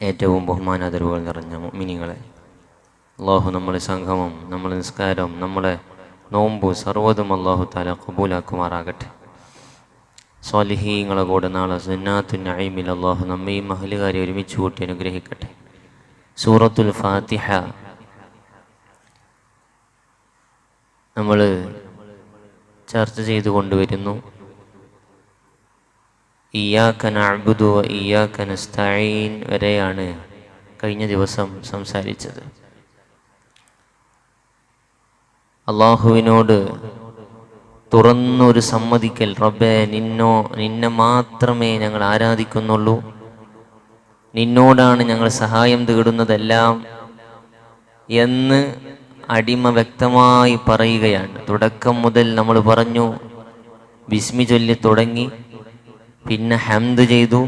ഏറ്റവും ബഹുമാനാദരവുകൾ നിറഞ്ഞ മുഅ്മിനീങ്ങളെ, അള്ളാഹു നമ്മളെ സംഗമം, നമ്മളെ നിസ്കാരം, നമ്മളെ നോമ്പ് സർവ്വതും അള്ളാഹു തആല ഖബൂലാക്കുമാറാകട്ടെ. സ്വാലിഹീങ്ങളെ കൂടെ നാളെ ജന്നാത്തുൻ നഈമിൽ അള്ളാഹു നമ്മയും അഹ്ലുകാരെ ഒരുമിച്ച് കൂട്ടി അനുഗ്രഹിക്കട്ടെ. സൂറത്തുൽ ഫാത്തിഹ നമ്മൾ ചർച്ച ചെയ്തു കൊണ്ടുവരുന്നു. ഇയ്യാക നഅ്ബുദു വ ഇയ്യാക നസ്തഈൻ വരെയാണ് കഴിഞ്ഞ ദിവസം സംസാരിച്ചത്. അള്ളാഹുവിനോട് തുറന്നൊരു സമ്മതിക്കൽ, റബ്ബേ നിന്നെ മാത്രമേ ഞങ്ങൾ ആരാധിക്കുന്നുള്ളൂ, നിന്നോടാണ് ഞങ്ങൾ സഹായം തേടുന്നതെല്ലാം എന്ന് അടിമ വ്യക്തമായി പറയുകയാണ്. തുടക്കം മുതൽ നമ്മൾ പറഞ്ഞു, ബിസ്മി ചൊല്ലി തുടങ്ങി, പിന്നെ ഹംദ് ചെയ്തു,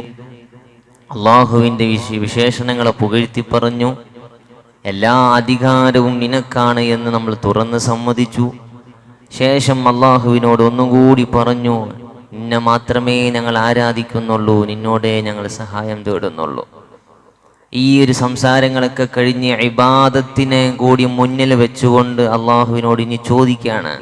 അള്ളാഹുവിൻ്റെ വിശേഷണങ്ങളെ പുകഴ്ത്തി പറഞ്ഞു, എല്ലാ അധികാരവും നിനക്കാണ് എന്ന് നമ്മൾ തുറന്ന് സമ്മതിച്ചു. ശേഷം അള്ളാഹുവിനോട് ഒന്നും കൂടി പറഞ്ഞു, നിന്നെ മാത്രമേ ഞങ്ങൾ ആരാധിക്കുന്നുള്ളൂ, നിന്നോടേ ഞങ്ങൾ സഹായം തേടുന്നുള്ളൂ. ഈ ഒരു സംസാരങ്ങളൊക്കെ കഴിഞ്ഞ് ഇബാദത്തിനെ കൂടി മുന്നിൽ വെച്ചുകൊണ്ട് അള്ളാഹുവിനോട് ഇനി ചോദിക്കുകയാണ്.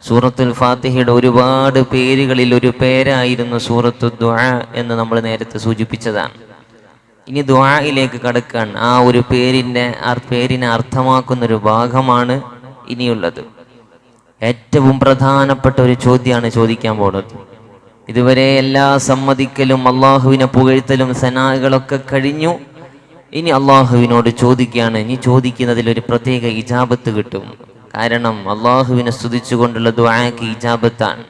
സൂറത്തുൽ ഫാത്തിഹയുടെ ഒരുപാട് പേരുകളിൽ ഒരു പേരായിരുന്നു സൂറത്തു ദുആ എന്ന് നമ്മൾ നേരത്തെ സൂചിപ്പിച്ചതാണ്. ഇനി ദുആയിലേക്ക് കടക്കാൻ ആ ഒരു പേരിനെ അർത്ഥമാക്കുന്നൊരു ഭാഗമാണ് ഇനിയുള്ളത്. ഏറ്റവും പ്രധാനപ്പെട്ട ഒരു ചോദ്യമാണ് ചോദിക്കാൻ പോകുന്നത്. ഇതുവരെ എല്ലാ സമ്മതിക്കലും അള്ളാഹുവിനെ പുകഴ്ത്തലും സനാകളൊക്കെ കഴിഞ്ഞു. ഇനി അള്ളാഹുവിനോട് ചോദിക്കുകയാണ്. ഇനി ചോദിക്കുന്നതിൽ ഒരു പ്രത്യേക ഇജാബത്ത് കിട്ടും. കാരണം അള്ളാഹുവിനെ സ്തുതിച്ചുകൊണ്ടുള്ള ദുആക്ക് ഇജാബത്താണ്.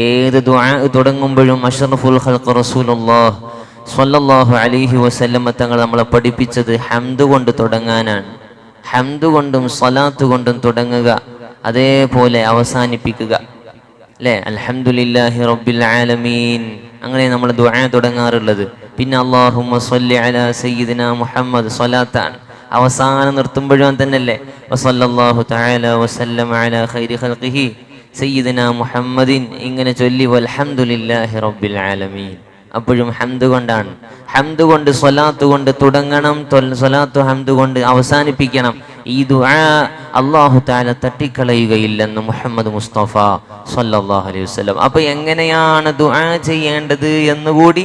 ഏത് ദുആ തുടങ്ങുമ്പോഴും അഷ്റഫുൽ ഖൽഖ് റസൂലുള്ളാഹ് സ്വല്ലല്ലാഹു അലൈഹി വസല്ലം തങ്ങൾ നമ്മളെ പഠിപ്പിച്ചത് ഹംദ് കൊണ്ട് തുടങ്ങാനാണ്. ഹംദ് കൊണ്ടും സ്വലാത്ത് കൊണ്ടും തുടങ്ങുക, അതേപോലെ അവസാനിപ്പിക്കുക, അല്ലേ? അൽഹംദുലില്ലാഹി റബ്ബിൽ ആലമീൻ, അങ്ങനെ നമ്മൾ ദുആ തുടങ്ങാറുള്ളത്. പിന്നെ അല്ലാഹുമ്മ സ്വല്ലി അലാ സയ്യിദിന മുഹമ്മദ്, സ്വലാത്താണ്. അവസാനം നിർത്തുമ്പോഴും തന്നെയല്ലേ, വസല്ലല്ലാഹു തആല വസല്ലമ അലാ ഖൈരി ഖൽഖിഹി സയ്യിദിന മുഹമ്മദിൻ, ഇങ്ങനെ ചൊല്ലി വൽഹംദുലില്ലാഹി റബ്ബിൽ ആലമീൻ. അപ്പോഴും ഹംദ് കൊണ്ടാണ്. ഹംദ് കൊണ്ട് സ്വലാത്ത് കൊണ്ട് തുടങ്ങണം, സ്വലാത്തു ഹംദ് കൊണ്ട് അവസാനിപ്പിക്കണം. ഈ ദുആ അല്ലാഹു തആല തട്ടിക്കളയുകയില്ലെന്ന് മുഹമ്മദ് മുസ്തഫ സ്വല്ലല്ലാഹു അലൈഹി വസല്ലം. അപ്പൊ എങ്ങനെയാണ് ദുആ ചെയ്യേണ്ടത് എന്നുകൂടി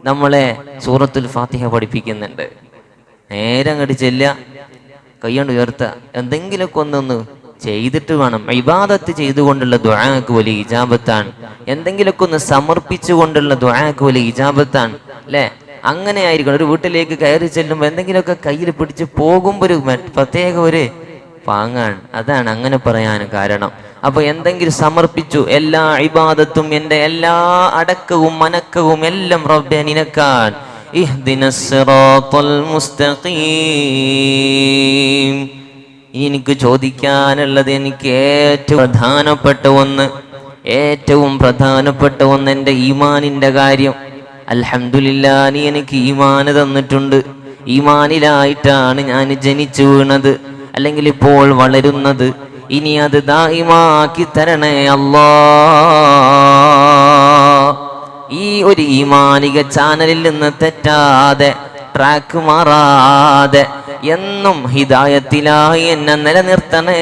നമ്മളെ സൂറത്തുൽ ഫാത്തിഹ പഠിപ്പിക്കുന്നുണ്ട്. നേരെ അങ്ങോട്ട് ചെല്ലുക, കൈകൊണ്ട് ഉയർത്തുക, എന്തെങ്കിലുമൊക്കെ ഒന്നൊന്ന് ചെയ്തിട്ട് വേണം. ഇബാദത്ത് ചെയ്തുകൊണ്ടുള്ള ദുആക്ക് വലിയ ഇജാബത്താണ്. എന്തെങ്കിലുമൊക്കെ ഒന്ന് സമർപ്പിച്ചുകൊണ്ടുള്ള ദുആക്ക് വലിയ ഇജാബത്താണ്, അല്ലേ? അങ്ങനെ ആയിരിക്കണം. ഒരു വീട്ടിലേക്ക് കയറി ചെല്ലുമ്പോൾ എന്തെങ്കിലുമൊക്കെ കയ്യിൽ പിടിച്ച് പോകുമ്പോൾ ഒരു പ്രത്യേക ഒരു പാങ്ങാണ്. അതാണ് അങ്ങനെ പറയാൻ കാരണം. അപ്പൊ എന്തെങ്കിലും സമർപ്പിച്ചു, എല്ലാ ഇബാദത്തും, എൻ്റെ എല്ലാ അടക്കവും മനക്കവും എല്ലാം റബ്ബേ നിനക്കാൻ. ഇഹ്ദിനസ് സിറാത്തൽ മുസ്തഖീം. എനിക്ക് ചോദിക്കാനുള്ളത്, എനിക്ക് ഏറ്റവും പ്രധാനപ്പെട്ട ഒന്ന് എൻ്റെ ഈമാനിൻ്റെ കാര്യം. അൽഹംദുലില്ലാ, നീ എനിക്ക് ഈമാന് തന്നിട്ടുണ്ട്. ഈമാനിലായിട്ടാണ് ഞാൻ ജനിച്ചു വീണത്, അല്ലെങ്കിൽ ഇപ്പോൾ വളരുന്നത്. ഇനി അത് ദായിമാക്കി തരണേ അല്ലാ. ഈ ഒരു ഈമാനിക ചാനലിൽ നിന്ന് തെറ്റാതെ, ട്രാക്ക് മാറാതെ എന്നും ഹിദായത്തിലായി എന്നെ നിലനിർത്തണേ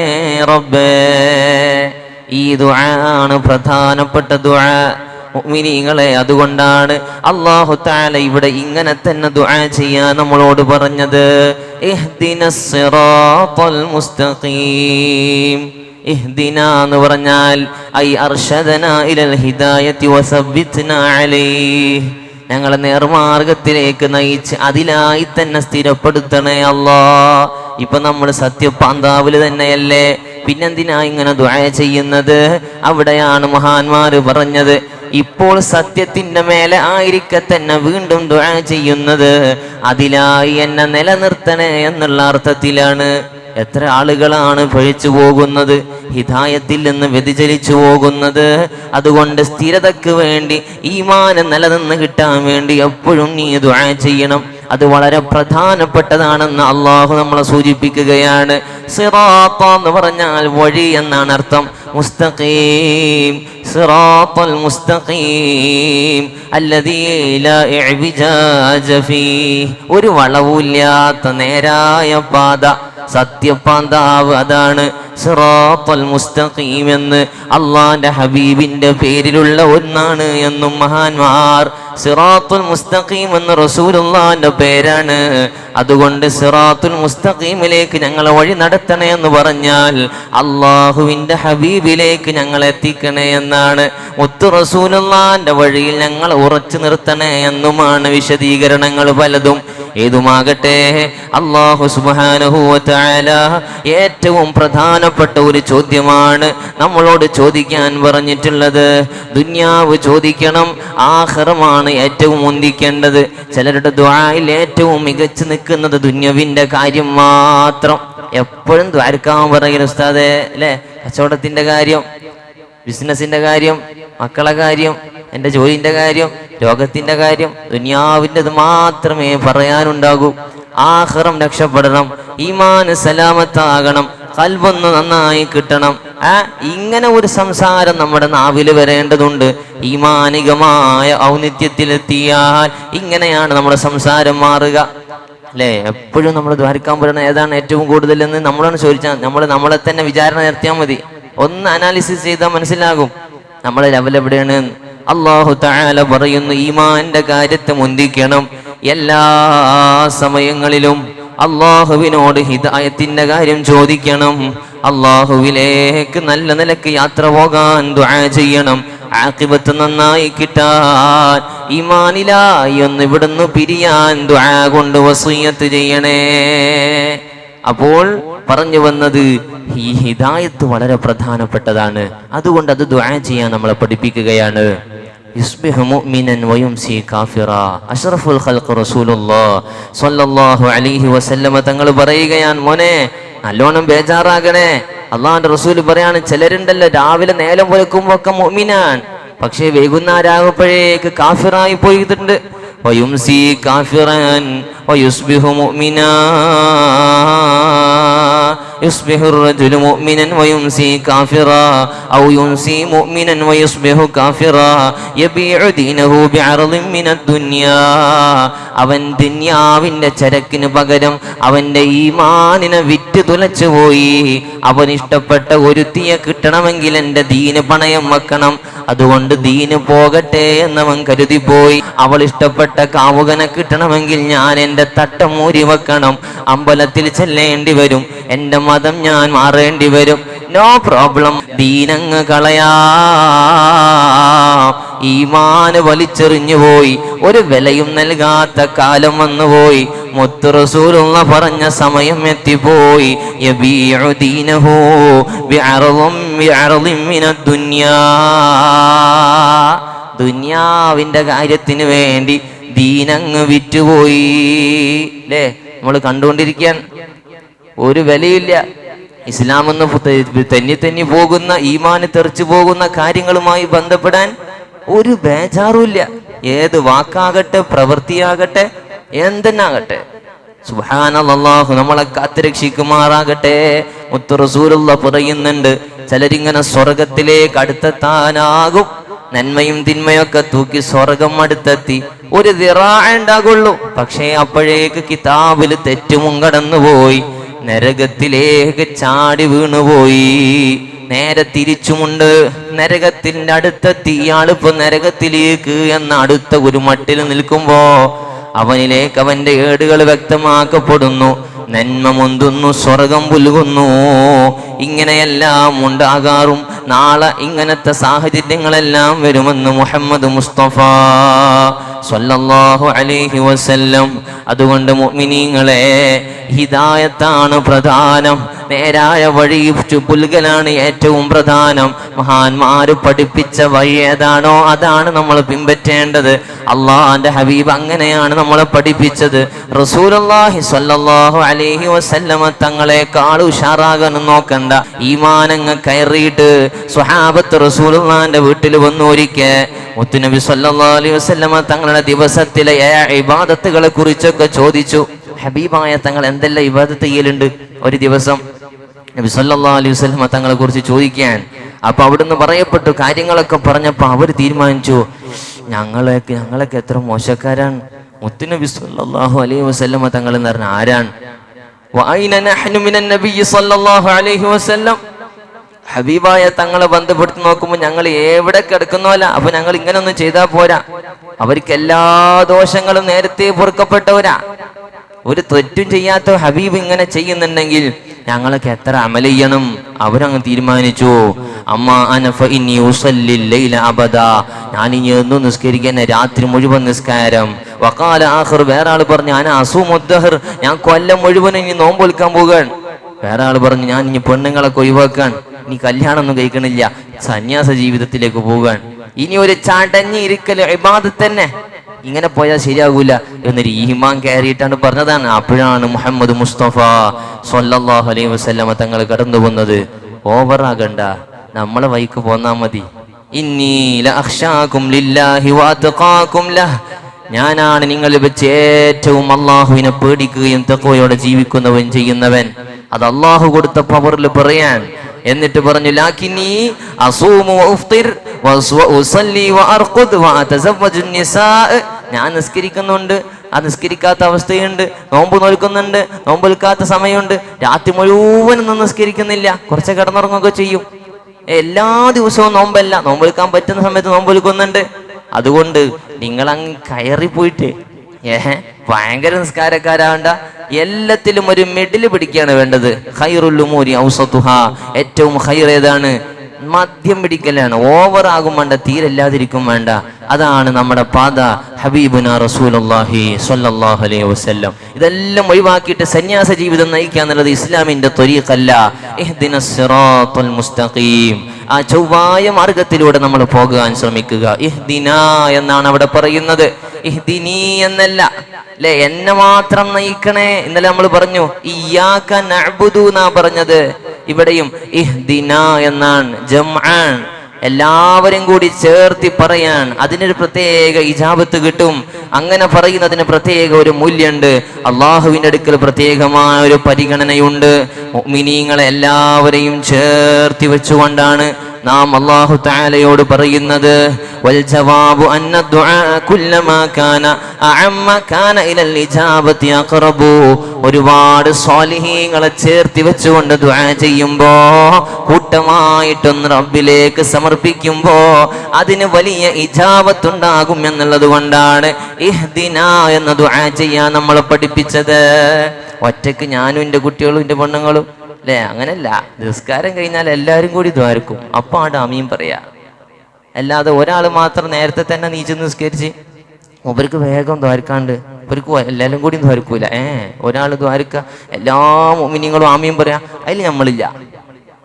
റബ്ബേ. ഈ ദുആ ആണ് പ്രധാനപ്പെട്ട ദുആ മുഅ്മിനീങ്ങളെ. അതുകൊണ്ടാണ് അല്ലാഹു തആല ഇവിടെ ഇങ്ങനെ തന്നെ ദുആ ചെയ്യാൻ നമ്മളോട് പറഞ്ഞത്. ഇഹ്ദിനസ് സിറാത്തൽ മുസ്തഖീം. ഇഹ്ദിന എന്ന് പറഞ്ഞാൽ ഐ അർശദന ഇലൽ ഹിദായത്തി വസബ്ബിത്നാ അലൈഹി, ഞങ്ങളെ നേർമാർഗത്തിലേക്ക് നയിച്ച് അതിലായി തന്നെ സ്ഥിരപ്പെടുത്തണേ അല്ലാ. ഇപ്പൊ നമ്മൾ സത്യപാന്താവില് തന്നെയല്ലേ, പിന്നെന്തിനാ ഇങ്ങനെ ദുആ ചെയ്യുന്നത്? അവിടെയാണ് മഹാന്മാര് പറഞ്ഞത്, ഇപ്പോൾ സത്യത്തിന്റെ മേലെ ആയിരിക്കെ തന്നെ വീണ്ടും ദുആ ചെയ്യുന്നത് അതിലായി എന്നെ നിലനിർത്തണേ എന്നുള്ള അർത്ഥത്തിലാണ്. എത്ര ആളുകളാണ് പഴിച്ചു പോകുന്നത്, ഹിദായത്തിൽ നിന്ന് വ്യതിചലിച്ചു പോകുന്നത്. അതുകൊണ്ട് സ്ഥിരതയ്ക്ക് വേണ്ടി, ഈമാൻ നിലനിന്ന് കിട്ടാൻ വേണ്ടി എപ്പോഴും നീ ദുആ ചെയ്യണം. അത് വളരെ പ്രധാനപ്പെട്ടതാണെന്ന് അള്ളാഹു നമ്മളെ സൂചിപ്പിക്കുകയാണ്. സിറാത്ത എന്ന് പറഞ്ഞാൽ വഴി എന്നാണ് അർത്ഥം. മുസ്തഖീം സിറാത്തൽ മുസ്തഖീം അല്ലദീ ലാ ഇഅ്വിജാജ ഫീഹി, ഒരു വളവുമില്ലാത്ത നേരായ പാത, സത്യപാന്താവ് അതാണ് സിറാത്തൽ മുസ്തഖീം എന്ന് അള്ളാന്റെ ഹബീബിന്റെ പേരിലുള്ള ഒന്നാണ് എന്നും മഹാന്മാർ. സിറാത്തുൽ മുസ്തഖീം എന്ന് റസൂലുള്ളാഹിന്റെ പേരാണ്. അതുകൊണ്ട് സിറാത്തുൽ മുസ്തഖീമിലേക്ക് ഞങ്ങളെ വഴി നടത്തണേ എന്ന് പറഞ്ഞാൽ അള്ളാഹുവിന്റെ ഹബീബിലേക്ക് ഞങ്ങൾ എത്തിക്കണേ എന്നാണ്. മുത്തു റസൂലുള്ളാഹിന്റെ വഴിയിൽ ഞങ്ങൾ ഉറച്ചു നിർത്തണേ എന്നുമാണ് വിശദീകരണങ്ങൾ പലതും. ഏതുമാകട്ടെ, അല്ലാഹു സുബ്ഹാനഹു വ തആല ഏറ്റവും പ്രധാനപ്പെട്ട ഒരു ചോദ്യമാണ് നമ്മളോട് ചോദിക്കാൻ പറഞ്ഞിട്ടുള്ളത്. ദുനിയാവ് ചോദിക്കണം, ആഖിറമാണ് ഏറ്റവും മുന്തിക്കേണ്ടത്. ചിലരുടെ ദുആയിൽ ഏറ്റവും മികച്ചു നിൽക്കുന്നത് ദുന്യവിന്റെ കാര്യം മാത്രം. എപ്പോഴും ദ്വാരക്കാൻ പറയുന്നു ഉസ്താദേ, അല്ലേ? കച്ചവടത്തിന്റെ കാര്യം, ബിസിനസിന്റെ കാര്യം, മക്കളെ കാര്യം, എൻ്റെ ജോലിന്റെ കാര്യം, രോഗത്തിന്റെ കാര്യം, ദുനിയാവിൻ്റെത് മാത്രമേ പറയാനുണ്ടാകൂ. ആഖിറം രക്ഷപ്പെടണം, ഈമാൻ സലാമത്താകണം, ഖൽബൊന്ന് നന്നായി കിട്ടണം. ഇങ്ങനെ ഒരു സംസാരം നമ്മുടെ നാവിൽ വരേണ്ടതുണ്ട്. ഈമാനികമായ ഔന്നിത്യത്തിലെത്തിയാൽ ഇങ്ങനെയാണ് നമ്മുടെ സംസാരം മാറുക, അല്ലേ? എപ്പോഴും നമ്മൾ ദ്വാരിക്കാൻ പറയുന്നത് ഏതാണ് ഏറ്റവും കൂടുതലെന്ന് നമ്മളാണ് ചോദിച്ചാൽ നമ്മളെ തന്നെ വിചാരണ നടത്തിയാൽ മതി. ഒന്ന് അനാലിസിസ് ചെയ്താൽ മനസ്സിലാകും നമ്മളെ ലെവൽ എവിടെയാണ്. അല്ലാഹു തആല പറയുന്നു, ഈമാന്റെ കാര്യത്തെ മുന്തിക്കണം. എല്ലാ സമയങ്ങളിലും അള്ളാഹുവിനോട് ഹിദായത്തിന്റെ കാര്യം ചോദിക്കണം. അള്ളാഹുവിലേക്ക് നല്ല നിലക്ക് യാത്ര പോകാൻ ദുആ ചെയ്യണം. ആഖിബത്ത് നന്നായി കിട്ടാൻ, ഈമാനിലായി ഒന്ന് ഇവിടുന്ന് പിരിയാൻ ദുആ കൊണ്ട് വസിയ്യത്ത് ചെയ്യണേ. അപ്പോൾ പറഞ്ഞു വന്നത്, ഈ ഹിദായത്ത് വളരെ പ്രധാനപ്പെട്ടതാണ്. അതുകൊണ്ട് അത് ദുആ ചെയ്യാൻ നമ്മളെ പഠിപ്പിക്കുകയാണ്. യുസ്ബിഹു മുഅ്മിനൻ വയുംസി കാഫിറാ. അഷ്റഫുൽ ഖൽഖ് റസൂലുള്ളാഹി സ്വല്ലല്ലാഹു അലൈഹി വസല്ലമ തങ്ങൾ പറയുകയാണ്, മോനെ നല്ലോണം ബേജാറാകണേ. അള്ളാഹുവിന്റെ റസൂൽ പറയാണ്, ചിലരുണ്ടല്ലോ രാവിലെ നേരം വെളുക്കുമ്പോ ഒക്കെ മുഅ്മിനാൻ, പക്ഷേ വൈകുന്നേരമാകുമ്പോഴേക്ക് കാഫിറായി പോയിട്ടുണ്ട്. വയുംസി കാഫിറൻ വയുസ്ബിഹു മുഅ്മിനാ. يصبح الرجل مؤمنا ويمسي كافرا أو يمسي مؤمنا ويصبح كافرا يبيع دينه بعرض من الدنيا. അവൻ ദുനിയാവിന്റെ ചരക്കിന് പകരം അവന്റെ ഈമാനിനെ വിറ്റ് തുലച്ചു പോയി. അവൻ ഇഷ്ടപ്പെട്ട ഒരുത്തിയെ കിട്ടണമെങ്കിൽ എൻ്റെ ദീന് പണയം വെക്കണം, അതുകൊണ്ട് ദീന് പോകട്ടെ എന്നവൻ കരുതിപ്പോയി. അവൾ ഇഷ്ടപ്പെട്ട കാമുകനെ കിട്ടണമെങ്കിൽ ഞാൻ എൻ്റെ തട്ടം മൂരി വെക്കണം, അമ്പലത്തിൽ ചെല്ലേണ്ടി വരും, എൻ്റെ മതം ഞാൻ മാറേണ്ടി വരും. നോ പ്രോബ്ലം, ദീനങ്ങ് കളയാ. ഈമാന് വലിച്ചെറിഞ്ഞു പോയി, ഒരു വിലയും നൽകാത്ത കാലം വന്നുപോയി. മുത്ത് റസൂലുള്ള പറഞ്ഞ സമയം എത്തിപ്പോയി. യബീഉ ദീനഹു ബിഅർളിൻ മിനദ് ദുനിയാ. ദുനിയാവിന്റെ കാര്യത്തിന് വേണ്ടി ദീനങ്ങ് വിറ്റുപോയി, അല്ലേ? നമ്മൾ കണ്ടുകൊണ്ടിരിക്കാൻ ഒരു വിലയില്ല. ഇസ്ലാം എന്ന് തെന്നി പോകുന്ന, ഈമാന് തെറിച്ചു പോകുന്ന കാര്യങ്ങളുമായി ബന്ധപ്പെടാൻ ഒരു ബേജാറുമില്ല. ഏത് വാക്കാകട്ടെ, പ്രവൃത്തിയാകട്ടെ, എന്തെന്നാകട്ടെ. സുബ്ഹാനല്ലാഹ്, നമ്മളെ കാത്തുരക്ഷിക്കുമാറാകട്ടെ. മുത്ത് റസൂലുള്ളാഹി പറയുന്നുണ്ട്, ചിലരിങ്ങനെ സ്വർഗത്തിലേക്ക് അടുത്തെത്താനാകും, നന്മയും തിന്മയൊക്കെ തൂക്കി സ്വർഗം അടുത്തെത്തി ഒരു ദിറാ ഉണ്ടാകുള്ളൂ. പക്ഷേ അപ്പോഴേക്ക് കിതാബിൽ തെറ്റും കടന്നുപോയി, നരകത്തിലേക്ക് ചാടി വീണുപോയി. നേരെ തിരിച്ചുമുണ്ട്, നരകത്തിന്റെ അടുത്തെത്തി. ഇയാളിപ്പോ നരകത്തിലേക്ക് എന്ന അടുത്ത ഒരു മട്ടിൽ നിൽക്കുമ്പോ അവനിലേക്ക് അവന്റെ ഏടുകൾ വ്യക്തമാക്കപ്പെടുന്നു. നന്മ മുന്തുന്നു, സ്വർഗം പുൽകുന്നു. ഇങ്ങനെയെല്ലാം ഉണ്ടാകാറും നാളെ ഇങ്ങനത്തെ സാഹചര്യങ്ങളെല്ലാം വരുമെന്ന് മുഹമ്മദ് മുസ്തഫ സ്വല്ലല്ലാഹു അലൈഹി വസല്ലം. അതുകൊണ്ട് മുഅ്മിനീങ്ങളെ, ഹിദായത്താണ് പ്രധാനം, നേരായ വഴി പുൽകലാണ് ഏറ്റവും പ്രധാനം. മഹാന്മാര് പഠിപ്പിച്ച വഴി ഏതാണോ അതാണ് നമ്മൾ പിൻപറ്റേണ്ടത്. അള്ളാഹുവിന്റെ ഹബീബ് അങ്ങനെയാണ് നമ്മളെ പഠിപ്പിച്ചത്. റസൂലുള്ളാഹി സ്വല്ലല്ലാഹു അലൈഹി വസല്ലമ തങ്ങളെക്കാൾ ഉഷാറാകാൻ നോക്കണ്ട. ഈമാനങ്ങ് കയറിയിട്ട് സ്വഹാബത്ത് റസൂലുള്ളാഹിന്റെ വീട്ടിൽ വന്നു. ഒരിക്കൽ മുത്തുനബി സ്വല്ലല്ലാഹു അലൈഹി വസല്ലമ തങ്ങളുടെ ദിവസത്തിലെ ഇബാദത്തുകളെ കുറിച്ചൊക്കെ ചോദിച്ചു. ഹബീബായ തങ്ങൾ എന്തെല്ലാം ഇബാദത്ത് ചെയ്യലുണ്ട് ഒരു ദിവസം? നബി സല്ലല്ലാഹു അലൈഹി വസല്ലം തങ്ങളെ കുറിച്ച് ചോദിക്കാൻ. അപ്പൊ അവിടുന്ന് പറയപ്പെട്ടു, കാര്യങ്ങളൊക്കെ പറഞ്ഞപ്പോ അവർ തീരുമാനിച്ചു, ഞങ്ങളൊക്കെ എത്ര മോശക്കാരാണ്. മുത്തുനബി സല്ലല്ലാഹു അലൈഹി വസല്ലം തങ്ങൾ എന്ന് പറഞ്ഞ ആരാണ്? വഅൈന നഹ്നു മിനൻ നബിയ്യി സല്ലല്ലാഹു അലൈഹി വസല്ലം. ഹബീബായ തങ്ങളെ ബന്ധപ്പെടുത്തി നോക്കുമ്പോൾ ഞങ്ങൾ എവിടെ കിടക്കുന്നവല്ല. അപ്പൊ ഞങ്ങൾ ഇങ്ങനെ ഒന്നും ചെയ്താൽ പോരാ. അവർക്ക് എല്ലാ ദോഷങ്ങളും നേരത്തെ പൊറുക്കപ്പെട്ടവരാ. ഒരു തെറ്റും ചെയ്യാത്ത ഹബീബ് ഇങ്ങനെ ചെയ്യുന്നുണ്ടെങ്കിൽ ഞങ്ങളൊക്കെ എത്ര അമൽ ചെയ്യണം. അവരങ്ങ് തീരുമാനിച്ചു, ഞാൻ ഇനി എന്നും നിസ്കരിക്കാൻ, രാത്രി മുഴുവൻ നിസ്കാരം. വഖാല ആഖിർ, വേറെ ആള് പറഞ്ഞു, ഞാൻ കൊല്ലം മുഴുവൻ ഇനി നോമ്പൊൽക്കാൻ പോകാൻ. വേറെ ആള് പറഞ്ഞു, ഞാൻ ഇനി പെണ്ണുങ്ങളൊക്കെ ഒഴിവാക്കാൻ, ഇനി കല്യാണം ഒന്നും കഴിക്കണില്ല, സന്യാസ ജീവിതത്തിലേക്ക് പോകാൻ. ഇനി ഒരു ചടഞ്ഞ് ഇരിക്കല് ഇബാദത്ത് തന്നെ, ഇങ്ങനെ പോയാൽ ശരിയാകൂല എന്നൊരു ഈമാൻ കയറിയിട്ടാണ് പറഞ്ഞതാണ്. അപ്പോഴാണ് മുഹമ്മദ് മുസ്തഫ സ്വല്ലല്ലാഹു അലൈഹി വസല്ലമ തങ്ങൾ കടന്നു വന്നത്. ഓവറാകണ്ട, നമ്മളെ വഴിക്ക് പോന്നാ മതി. ഇന്നി ലഅഖ്ശാകും ലില്ലാഹി വഅത്ഖാകും ലഹ്, ഞാനാണ് നിങ്ങളിൽ വെച്ച് ഏറ്റവും അള്ളാഹുവിനെ പേടിക്കുകയും തഖ്വയോടെ ജീവിക്കുന്നവൻ ചെയ്യുന്നവൻ. അത് അള്ളാഹു കൊടുത്ത പവറിൽ പറയാൻ. എന്നിട്ട് പറഞ്ഞു, ലാകിന്നി അസൂമു വഅഫ്തിർ വഉസല്ലി വഅർഖുദ് വഅതസവ്വജു നിസാ, ഞാൻ നിസ്കരിക്കുന്നുണ്ട്, ആ നിസ്കരിക്കാത്ത അവസ്ഥയുണ്ട്, നോമ്പ് നോൽക്കുന്നുണ്ട്, നോമ്പൊൽക്കാത്ത സമയമുണ്ട്, രാത്രി മുഴുവനൊന്നും നിസ്കരിക്കുന്നില്ല, കുറച്ച് കിടന്നുറങ്ങുകയൊക്കെ ചെയ്യും. എല്ലാ ദിവസവും നോമ്പല്ല, നോമ്പൊൽക്കാൻ പറ്റുന്ന സമയത്ത് നോമ്പൊൽക്കുന്നുണ്ട്. അതുകൊണ്ട് നിങ്ങളങ്ങ് കയറിപ്പോയിട്ട് ഭയങ്കര നിസ്കാരക്കാരാവണ്ട, എല്ലാത്തിലും ഒരു മിഡിൽ പിടിക്കുകയാണ് വേണ്ടത്. ഖൈറുൽ ഉമൂരി ഔസതുഹാ, ഏറ്റവും ഖൈർ ഏതാണ്? മദ്യം പിടിക്കലാണ്. ഓവർ ആകും വേണ്ട, തീരല്ലാതിരിക്കും വേണ്ട. അതാണ് നമ്മുടെ പാത ഹബീബുന റസൂലുള്ളാഹി സ്വല്ലല്ലാഹു അലൈഹി വസല്ലം. ഇതെല്ലാം ഒഴിവാക്കിയിട്ട് സന്യാസ ജീവിതം നയിക്കുക എന്നുള്ളത് ഇസ്ലാമിന്റെ ത്വരീഖല്ല. ഇഹ്ദിനസ് സിറാത്തുൽ മുസ്തഖീം, ആ ചൊവ്വായ മാർഗത്തിലൂടെ നമ്മൾ പോകാൻ ശ്രമിക്കുക. ഇഹ്ദിന എന്നാണ് അവിടെ പറയുന്നത്, ഇഹ്ദിനി എന്നല്ല. അല്ലെ, എന്നെ മാത്രം നയിക്കണേ. ഇന്നലെ നമ്മൾ പറഞ്ഞു ഇയ്യാക നഅ്ബുദു എന്നാ പറഞ്ഞത്. ഇവിടെയും ഇഹ്ദിന എന്നാണ്, ജംആൻ, എല്ലാവരും കൂടി ചേർത്തി പറയാൻ. അതിനൊരു പ്രത്യേക ഇജാബത്ത് കിട്ടും. അങ്ങനെ പറയുന്നതിന് പ്രത്യേക ഒരു മൂല്യമുണ്ട്. അള്ളാഹുവിന്റെ അടുക്കൽ പ്രത്യേകമായ ഒരു പരിഗണനയുണ്ട്. മുഅ്മിനീങ്ങളെ എല്ലാവരെയും ചേർത്തി വെച്ചുകൊണ്ടാണ് നാം അല്ലാഹു തആലയോട് പറയുന്നത്. വൽ ജവാബു അന്ന ദുആ കുല്ലമാ കാന അഅമ്മ കാന ഇലൽ ഇജാബത്തി അഖറബു. ഒരുപാട് സ്വാലിഹീങ്ങളെ ചേർത്തി വെച്ചുകൊണ്ട് ദുആ ചെയ്യുമ്പോ, കൂട്ടമായിട്ടൊന്ന് റബ്ബിലേക്ക് സമർപ്പിക്കുമ്പോ അതിന് വലിയ ഇജാബത്ത് ഉണ്ടാകും എന്നുള്ളത് കൊണ്ടാണ് ഇഹ്ദിന എന്ന ദുആ ചെയ്യാൻ നമ്മളെ പഠിപ്പിച്ചത്. ഒറ്റക്ക് ഞാനും എൻ്റെ കുട്ടികളും എൻ്റെ പെണ്ണുങ്ങളും അല്ലേ, അങ്ങനല്ല. നിസ്കാരം കഴിഞ്ഞാൽ എല്ലാവരും കൂടി ദ്വാരക്കും, അപ്പം ആട് അമീൻ പറയാ. അല്ലാതെ ഒരാൾ മാത്രം നേരത്തെ തന്നെ നീച്ച് നിസ്കരിച്ച് ഇവർക്ക് വേഗം ദ്വാരക്കാണ്ട് ഇവർക്ക് എല്ലാവരും കൂടി ദ്വാരക്കൂല. ഒരാൾ ദ്വാരക്ക, എല്ലാ മുഅ്മിനീങ്ങളും ആമീൻ പറയാ, അതിൽ നമ്മളില്ല.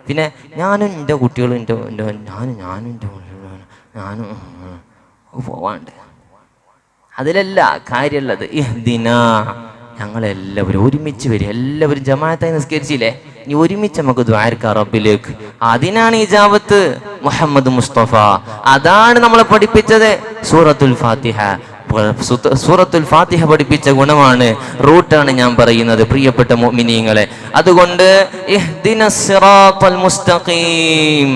പിന്നെ ഞാനും എൻ്റെ കുട്ടികളും ഞാനും പോവാണ്ട്, അതിലല്ല കാര്യമുള്ളത്. ഇഹ്ദിന, ഞങ്ങളെല്ലാവരും ഒരുമിച്ച് വരും. എല്ലാവരും ജമാഅത്തായി നിസ്കരിച്ചില്ലേ, ഇനി ഒരുമിച്ച് നമുക്ക് ദ്വാരക്കാം റബ്ബിലേക്ക്. അതിനാണ് ഇജാബത്ത്. മുഹമ്മദ് മുസ്തഫ അതാണ് നമ്മളെ പഠിപ്പിച്ചത്. സൂറത്തുൽ ഫാത്തിഹ, സൂറത്തുൽ ഫാത്തിഹ പഠിപ്പിച്ച ഗുണമാണ്, റൂട്ടാണ് ഞാൻ പറയുന്നത് പ്രിയപ്പെട്ട മുഅ്മിനീങ്ങളെ. അതുകൊണ്ട് ഇഹ്ദിനസ് സിറാത്തുൽ മുസ്തഖീം,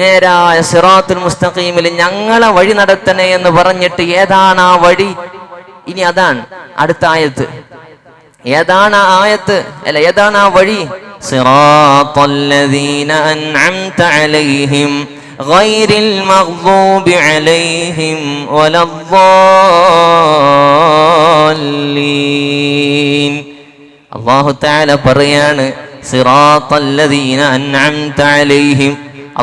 നേരായ സിറാത്തുൽ മുസ്തഖീമിൽ ഞങ്ങളെ വഴി നടത്തണേ എന്ന് പറഞ്ഞിട്ട് ഏതാണ് ആ വഴി? ഇനി അതാണ് അടുത്ത ആയത്ത്. ഏതാണ് ആ ആയത്ത്? അല്ല, ഏതാണ് ആ വഴി? സിറാത്തല്ലദീന അൻഅംത അലൈഹിം ഗൈറിൽ മഗ്ദൂബി അലൈഹിം വലദ്ദാല്ലീൻ. അല്ലാഹു തആല പറയാണ്, സിറാത്തല്ലദീന അൻഅംത അലൈഹിം,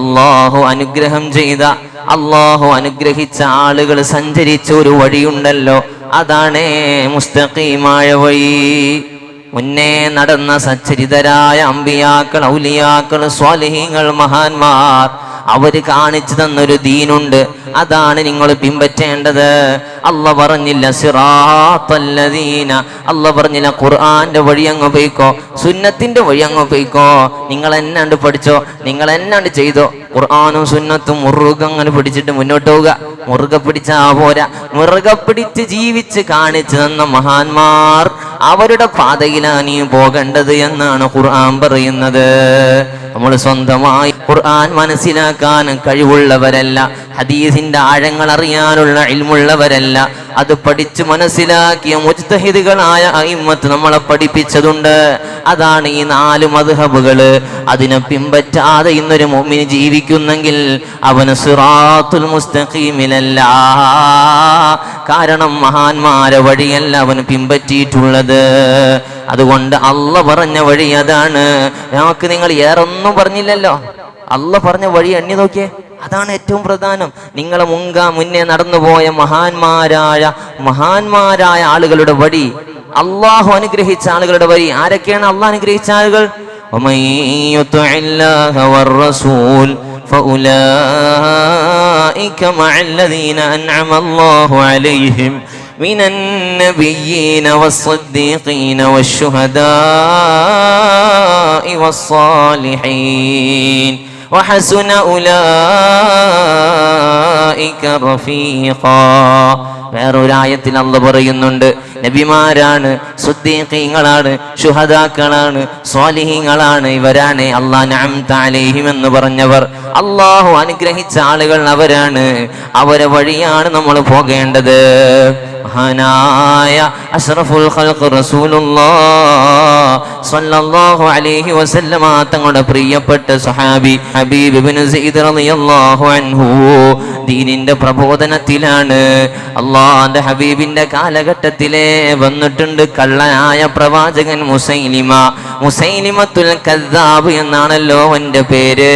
അല്ലാഹു അനുഗ്രഹം ചെയ്ത, അല്ലാഹു അനുഗ്രഹിച്ച ആളുകൾ സഞ്ചരിച്ച ഒരു വഴിയുണ്ടല്ലോ, അതാണ് മുസ്തഖീമായ വഴി. മുന്നേ നടന്ന സച്ചരിതരായ അമ്പിയാക്കൾ, ഔലിയാക്കൾ, സ്വാലിഹീങ്ങൾ, മഹാന്മാർ, അവര് കാണിച്ചു തന്നൊരു ദീനുണ്ട്, അതാണ് നിങ്ങൾ പിൻപറ്റേണ്ടത്. അല്ലാഹ് പറഞ്ഞില്ല സിറാത്തല്ലദീന, അല്ലാഹ് പറഞ്ഞില്ല ഖുർആന്റെ വഴി അങ്ങ് പോയിക്കോ, സുന്നത്തിന്റെ വഴി അങ്ങ് പോയിക്കോ, നിങ്ങൾ എന്നാണ്ട് പഠിച്ചോ, നിങ്ങൾ എന്നാണ്ട് ചെയ്തോ. ഖുർആനും സുന്നത്തും മുറുകെ അങ്ങനെ പിടിച്ചിട്ട് മുന്നോട്ട് പോവുക. മുറുകെ പിടിച്ചാ പോരാ, മുറുകെ പിടിച്ച് ജീവിച്ച് കാണിച്ചു തന്ന മഹാന്മാർ, അവരുടെ പാതയിലാണ് നീ പോകേണ്ടത് എന്നാണ് ഖുർആൻ പറയുന്നത്. നമ്മൾ സ്വന്തമായി ഖുർആൻ മനസ്സിലാക്കാൻ കഴിവുള്ളവരല്ല, ഹദീസിന്റെ ആഴങ്ങൾ അറിയാനുള്ള ഇൽമുള്ളവരല്ല. അത് പഠിച്ചു മനസ്സിലാക്കിയ മുജ്തഹിദുകളായ അയിമ്മത്ത് നമ്മളെ പഠിപ്പിച്ചതുണ്ട്. അതാണ് ഈ 4 മദ്ഹബുകള്. അതിനെ പിൻപറ്റാതെ ഇന്നൊരു മുഅ്മിൻ ജീവിക്കുന്നെങ്കിൽ അവന് സിറാത്തുൽ മുസ്തഖീമിലല്ല. കാരണം മഹാന്മാരെ വഴിയല്ല അവന് പിൻപറ്റിയിട്ടുള്ളത്. അതുകൊണ്ട് അള്ളാഹ് പറഞ്ഞ വഴി അതാണ്. നമുക്ക് നിങ്ങൾ ഏറൊന്നും പറഞ്ഞില്ലല്ലോ, അള്ളാഹ് പറഞ്ഞ വഴി എണ്ണി നോക്കിയേ, അതാണ് ഏറ്റവും പ്രധാനം. നിങ്ങളെ മുന്നേ നടന്നുപോയ മഹാന്മാരായ ആളുകളുടെ വഴി, അള്ളാഹു അനുഗ്രഹിച്ച ആളുകളുടെ വഴി. ആരൊക്കെയാണ് അള്ളാഹു അനുഗ്രഹിച്ച ആളുകൾ? فأولئك مع الذين أنعم الله عليهم من النبيين والصديقين والشهداء والصالحين وحسن أولئك رفيقا. വേറൊരായത്തിൽ അല്ലാഹ് പറയുന്നുണ്ട്, നബിമാരാണ്, സുദ്ദീഖീങ്ങളാണ്, ശുഹദാക്കളാണ്, സ്വാലിഹീങ്ങളാണ്, ഇവരാണ് അല്ലാഹു നഅംത അലൈഹിം എന്ന് പറഞ്ഞവർ. അല്ലാഹു അനുഗ്രഹിച്ച ആളുകൾ അവരാണ്. അവരെ വഴിയാണ് നമ്മൾ പോകേണ്ടത്. മഹാനായ അഷ്റഫുൽ ഖൽഖ് റസൂലുള്ളാഹ് സ്വല്ലല്ലാഹു അലൈഹി വസല്ലമ തങ്ങളുടെ പ്രിയപ്പെട്ട സ്വഹാബി ഹബീബ് ഇബ്നു സഈദ് റളിയല്ലാഹു അൻഹു ദീനിന്റെ പ്രബോധനത്തിലാണ്. അല്ലാഹുവിന്റെ ഹബീബിന്റെ കാലഘട്ടത്തിലെ വന്നിട്ടുണ്ട് കള്ളനായ പ്രവാചകൻ മുസൈലിമത്തുൽ കദ്ദാബ് എന്നാണല്ലോ അവന്റെ പേര്.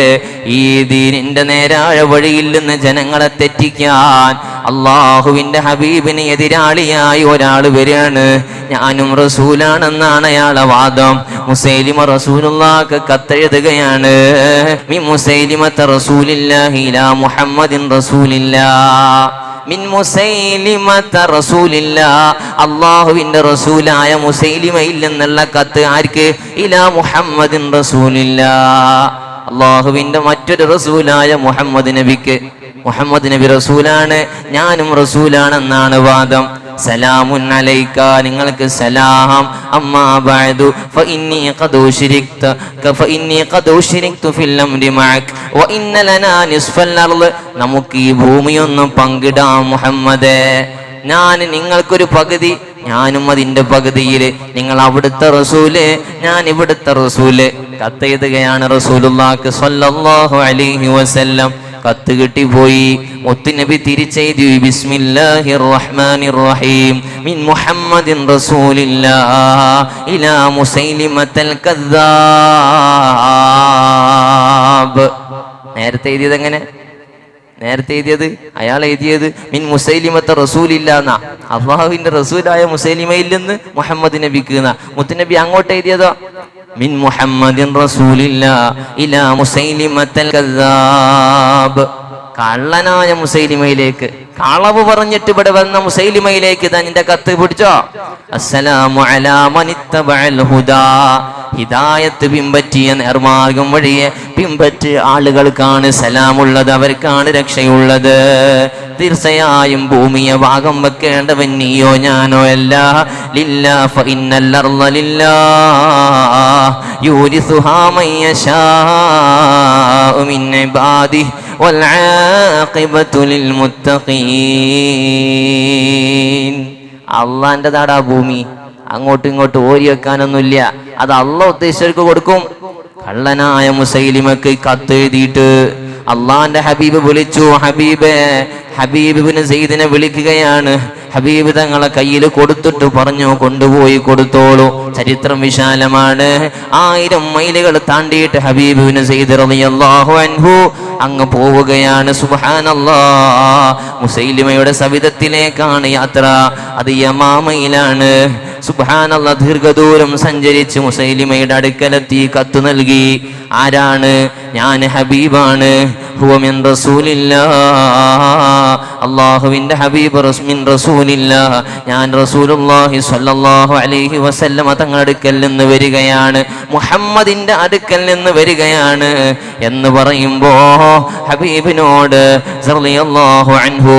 ഈ ദീനിന്റെ നേരായ വഴിയിൽ നിന്ന് ജനങ്ങളെ തെറ്റിക്കാൻ അള്ളാഹുവിന്റെ ഹബീബിന് എതിരാളിയായി ഒരാൾ വരികയാണ്. ഞാനും റസൂലാണെന്നാണ് അയാളെ വാദം. മുസൈലിമ റസൂലുള്ളാഹിക്ക് കത്തെഴുതുകയാണ്, മിൻ മുസൈലിമത റസൂലില്ലാഹി ഇലാ മുഹമ്മദിൻ റസൂലില്ലാഹ്. മിൻ മുസൈലിമത റസൂലില്ലാഹ്, അല്ലാഹുവിന്റെ റസൂലായ മുസൈലിമയിൽ നിന്നുള്ള കത്ത് ആർക്ക്? ഇലാ മുഹമ്മദിൻ റസൂലില്ലാഹ്, അല്ലാഹുവിന്റെ മറ്റൊരു റസൂലായ മുഹമ്മദ് നബിക്ക്. മുഹമ്മദ് നബി റസൂലാണ്, ഞാനും റസൂലാണെന്നാണ് വാദം. സലാമുൻ അലൈക, നിങ്ങൾക്ക് സലാം. അമ്മാ ബഅദു ഫഇന്നി ഖദ് ഉശ്രിക്തു ഫിൽ അംരി മഅക് വഇന്ന ലനാ നിസ്ഫൽ അർള്. നമുക്ക് ഈ ഭൂമിയൊന്നും പങ്കിടാം മുഹമ്മദേ. ഞാൻ നിങ്ങൾക്കൊരു പകുതി, ഞാനും അതിന്റെ പകുതിയില്. നിങ്ങൾ അവിടുത്തെ റസൂല്, ഞാൻ ഇവിടുത്തെ റസൂല്. കത്തെഴുതുകയാണ് റസൂലുള്ളാഹിക്ക് സ്വല്ലല്ലാഹു അലൈഹി വസല്ലം. കത്ത് കിട്ടിപ്പോയി. മുത്തുനബി തിരിച്ചെഴുതി, ബിസ്മില്ലാഹിർ റഹ്മാനിർ റഹീം മിൻ മുഹമ്മദിൻ റസൂലില്ലാഹ് ഇലാ മുസൈലിമത്തുൽ കദ്ദാബ്. നേരത്തെ എഴുതിയത് എങ്ങനെ? നേരത്തെ എഴുതിയത് അയാൾ എഴുതിയത് മിൻ മുസൈലിമത്ത റസൂലില്ലാന്നാ. അള്ളാഹുവിന്റെ റസൂലായ മുസൈലിമയിൽ നിന്ന് മുഹമ്മദ് നബിക്ക്. മുത്തുനബി അങ്ങോട്ട് എഴുതിയതോ മിൻ മുഹമ്മദിൻ റസൂലില്ലാഹ് ഇലാ മുസൈലിമത്തുൽ കദ്ദാബ്. കള്ളനായ മുസൈലിമയിലേക്ക്, കളവ് പറഞ്ഞിട്ട് ഇവിടെ വന്ന മുസൈലിമയിലേക്ക് നിന്റെ കത്ത് പിടിച്ചോ. അസ്സലാമു അലാ മനിത്തബഅൽ ഹുദാ, ഹിദായത്ത് പിൻപറ്റിയ നേർമാർഗം വഴിയെ പിൻപറ്റിയ ആളുകൾക്കാണ് സലാമുള്ളത്, അവർക്കാണ് രക്ഷയുള്ളത്. തീർച്ചയായും ഭൂമിയെ ഭാഗം വെക്കേണ്ടവൻ നീയോ ഞാനോ അല്ല. ലില്ലാ ഫഇന്നൽ അർള ലില്ലാഹ് യൂരിസുഹാ മൻ യശാഉ മിൻ ഇബാദിഹി വൽ ആഖിബതു ലിൽ മുത്തഖീൻ. അള്ളാന്റെ നാടാ ഭൂമി, അങ്ങോട്ടും ഇങ്ങോട്ടും ഓരി വെക്കാനൊന്നുമില്ല. അത് അള്ളാഹ് ഉദ്ദേശിച്ചവർക്ക് കൊടുക്കും. കള്ളനായ മുസൈലിമക്ക് കത്തെഴുതിയിട്ട് അള്ളാന്റെ ഹബീബ് വിളിച്ചു. ഹബീബ് ഇബ്നു സഈദിനെ വിളിക്കുകയാണ്. ഹബീബ് തങ്ങളെ കയ്യിൽ കൊടുത്തിട്ട് പറഞ്ഞു, കൊണ്ടുപോയി കൊടുത്തോളൂ. ചരിത്രം വിശാലമാണ്. 1000 മൈലുകൾ താണ്ടിയിട്ട് ഹബീബ് ഇബ്നു സഈദ് റളിയല്ലാഹു അൻഹു അങ്ങ് പോവുകയാണ്. സുബ്ഹാനല്ലാഹ്, മുസൈലിമയുടെ സവിധത്തിലേക്കാണ് യാത്ര. അത് യമാമയിലാണ്. സുബ്ഹാനല്ലാഹ്, ദീർഘദൂരം സഞ്ചരിച്ച് മുസൈലിമയുടെ അടുക്കലെത്തി കത്ത് നൽകി. ആരാണ്? ഞാൻ ഹബീബാണ്. ഹുവ മിൻ റസൂലില്ലാഹ്, അല്ലാഹുവിൻ്റെ ഹബീബ് റസൂലില്ലാഹ്, ഞാൻ റസൂലുള്ളാഹി സ്വല്ലല്ലാഹു അലൈഹി വസല്ലമ തങ്ങളുടെ അടുക്കൽ നിന്ന് വരികയാണ്, മുഹമ്മദിന്റെ അടുക്കൽ നിന്ന് വരികയാണ് എന്ന് പറയുമ്പോ ഹബീബിനോട് റളിയല്ലാഹു അൻഹു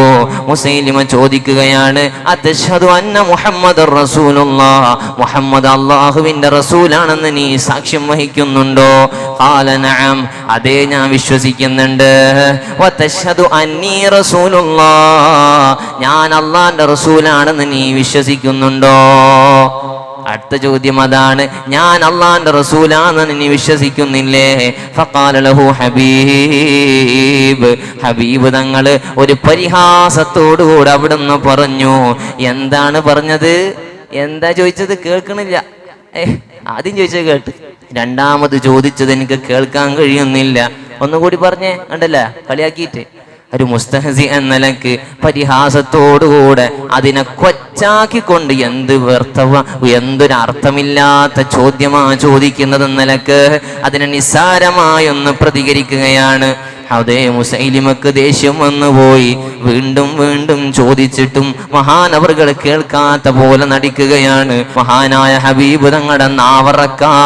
മുസൈലിമ ചോദിക്കുകയാണ്, അതശ്ഹദു അന്ന മുഹമ്മദുർ റസൂലുള്ളാഹ്, മുഹമ്മദ് അല്ലാഹുവിന്റെ റസൂലാണെന്ന് നീ സാക്ഷ്യം വഹിക്കുന്നുണ്ടോ? ഖാല നഅം, അതേ ഞാൻ വിശ്വസിക്കുന്നുണ്ട്. വതശ്ഹദു അന്നീ റസൂലുള്ളാഹ്, ഞാൻ അല്ലാഹുവിന്റെ റസൂലാണെന്ന് നീ വിശ്വസിക്കുന്നുണ്ടോ? അടുത്ത ചോദ്യം അതാണ്, ഞാൻ അല്ലാഹുവിന്റെ റസൂലാണെന്ന് നീ വിശ്വസിക്കുന്നില്ലേ? ഫഖാല ലഹു ഹബീബ്, ഹബീബ് തങ്ങൾ ഒരു പരിഹാസത്തോടുകൂടെ അവിടുന്ന് പറഞ്ഞു. എന്താണ് പറഞ്ഞത്? എന്താ ചോദിച്ചത്? കേൾക്കണില്ല. ആദ്യം ചോദിച്ചത് കേട്ട്, രണ്ടാമത് ചോദിച്ചത് എനിക്ക് കേൾക്കാൻ കഴിയുന്നില്ല. ഒന്നുകൂടി പറഞ്ഞേ. കണ്ടല്ല, കളിയാക്കിയിട്ട് ഒരു മുസ്തഹസി എന്ന നിലക്ക് പരിഹാസത്തോടുകൂടെ അതിനെ കൊച്ചാക്കിക്കൊണ്ട് എന്തൊരർത്ഥമില്ലാത്ത ചോദ്യമാ ചോദിക്കുന്നത് നിലക്ക് അതിനെ നിസ്സാരമായൊന്ന് പ്രതികരിക്കുകയാണ്. അതേ മുസൈലിമക്ക് ദേഷ്യം വന്നുപോയി. വീണ്ടും വീണ്ടും ചോദിച്ചിട്ടും മഹാനവറുകൾ കേൾക്കാത്ത പോലെ നടിക്കുകയാണ്. മഹാനായ ഹബീബ് തങ്ങളുടെ നാവറക്കാൻ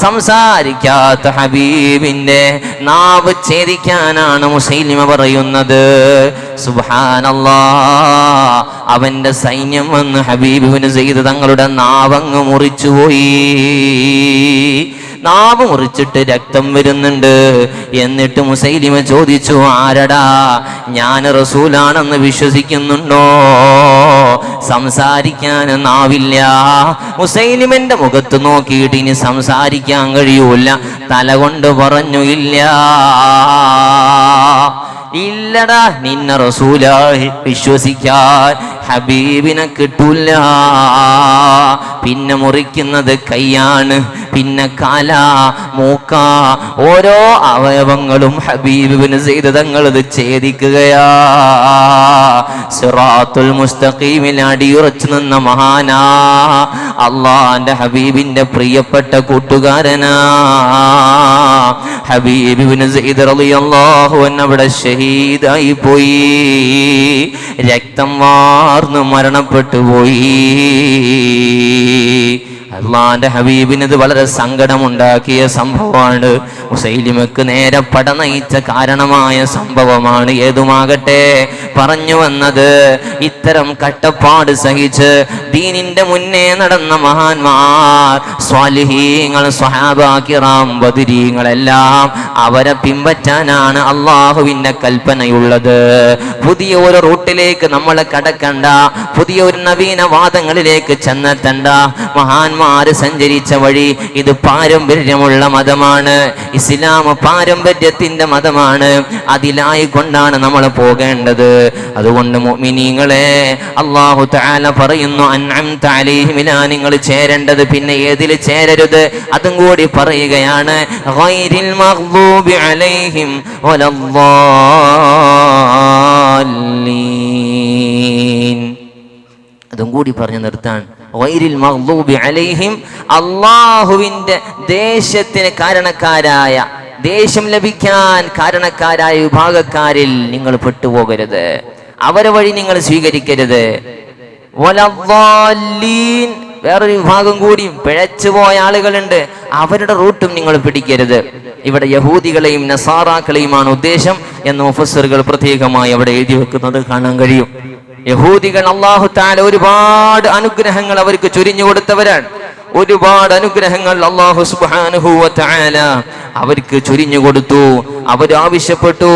സംസാരിക്കാത്ത ഹബീബിന്റെ നാവ് ഛേദിക്കാനാണ് മുസൈലിമ പറയുന്നത്. സുബ്ഹാനല്ലാഹ്, അവന്റെ സൈന്യം വന്ന് ഹബീബിന് സെയ്ദ് തങ്ങളുടെ നാവങ്ങ് മുറിച്ചുപോയി. നാവ് മുറിച്ചിട്ട് രക്തം വരുന്നുണ്ട്. എന്നിട്ട് മുസൈലിമ ചോദിച്ചു, ആരടാ, ഞാൻ റസൂലാണെന്ന് വിശ്വസിക്കുന്നുണ്ടോ? സംസാരിക്കാൻ നാവില്ല. മുസൈലിമന്റെ മുഖത്ത് നോക്കിയിട്ട് ഇനി സംസാരിക്കാൻ കഴിയൂല. തല കൊണ്ട് പറഞ്ഞു, ഇല്ലടാ, നിന്നെ റസൂലായി വിശ്വസിക്കാൻ ഹബീബിനെ കിട്ടൂല. പിന്നെ മുറിക്കുന്നത് കൈയാണ്, പിന്നെ കാല, മൂക്ക, ഓരോ അവയവങ്ങളും ഹബീബിന് ചെയ്ത് തങ്ങളത് ഛേദിക്കുകയാ. സിറാത്തുൽ മുസ്തഖീമിൽ അടിയുറച്ചു നിന്ന മഹാനാ, അള്ളാന്റെ ഹബീബിന്റെ പ്രിയപ്പെട്ട കൂട്ടുകാരനാ. ഹബീബിന് സെയ്ദ് റളിയല്ലാഹു അൻഹു അവിടെ ഷഹീദായി പോയി. രക്തം വാർന്ന് മരണപ്പെട്ടു പോയി. അള്ളാന്റെ ഹബീബിന് ഇത് വളരെ സങ്കടമുണ്ടാക്കിയ സംഭവമാണ്. മുസൈലിമക്ക് നേരെ പട നയിച്ച കാരണമായ സംഭവമാണ്. ഏതുമാകട്ടെ, പറഞ്ഞു വന്നത് ഇത്തരം കട്ടപ്പാട് സഹിച്ച് ദീനിന്റെ മുന്നേ നടന്ന മഹാന്മാർ, സ്വാലിഹീങ്ങൾ, സ്വഹാബാ കിറാം, ബദരീങ്ങളെല്ലാം അവരെ പിൻപറ്റാനാണ് അള്ളാഹുവിന്റെ കൽപ്പനയുള്ളത്. പുതിയ ഒരു റൂട്ടിലേക്ക് നമ്മൾ കടക്കണ്ട, പുതിയ ഒരു നവീനവാദങ്ങളിലേക്ക് ചെന്നെത്തണ്ട. മഹാന്മാർ സഞ്ചരിച്ച വഴി ഇത് പാരമ്പര്യമുള്ള മതമാണ്. ഇസ്ലാം പാരമ്പര്യത്തിന്റെ മതമാണ്. അതിലായി കൊണ്ടാണ് നമ്മൾ പോകേണ്ടത്. അതുകൊണ്ട് മുഅ്മിനീങ്ങളെ, അല്ലാഹു തആല പറയുന്നു, അൻഅംത അലൈഹിം, നിങ്ങൾ ചേരേണ്ടത് പിന്നെ ഏതിൽ ചേരരുത് അതും കൂടി പറയുകയാണ്. ഗൈരിൽ മഗ്ദൂബി അലൈഹിം വലദ്ദാല്ലീൻ. അതും കൂടി പറഞ്ഞു നിർത്താൻ. ഗൈരിൽ മഗ്ദൂബി അലൈഹിം, അല്ലാഹുവിന്റെ ദേശത്തിന് കാരണക്കാരായ, ദേശം ലഭിക്കാൻ കാരണക്കാരായ വിഭാഗക്കാരിൽ നിങ്ങൾ പെട്ടുപോകരുത്. അവരെ വഴി നിങ്ങൾ സ്വീകരിക്കരുത്. വലദ്ദാല്ലീൻ, വേറൊരു വിഭാഗം കൂടി പിഴച്ചുപോയ ആളുകളുണ്ട്, അവരുടെ റൂട്ടും നിങ്ങൾ പിടിക്കരുത്. ഇവിടെ യഹൂദികളെയും നസാറാക്കളെയുമാണ് ഉദ്ദേശം എന്ന് മുഫസ്സിറുകൾ പ്രത്യേകമായി അവിടെ എഴുതി വെക്കുന്നത് കാണാൻ കഴിയും. യഹൂദികൾ അല്ലാഹു തആല ഒരുപാട് അനുഗ്രഹങ്ങൾ അവർക്ക് ചൊരിഞ്ഞു കൊടുത്തവരാണ്. ഒരുപാട് അനുഗ്രഹങ്ങൾ അല്ലാഹു സുബ്ഹാനഹു വ തആല അവർക്ക് ചൊരിഞ്ഞു കൊടുത്തു. അവരാവശ്യപ്പെട്ടു,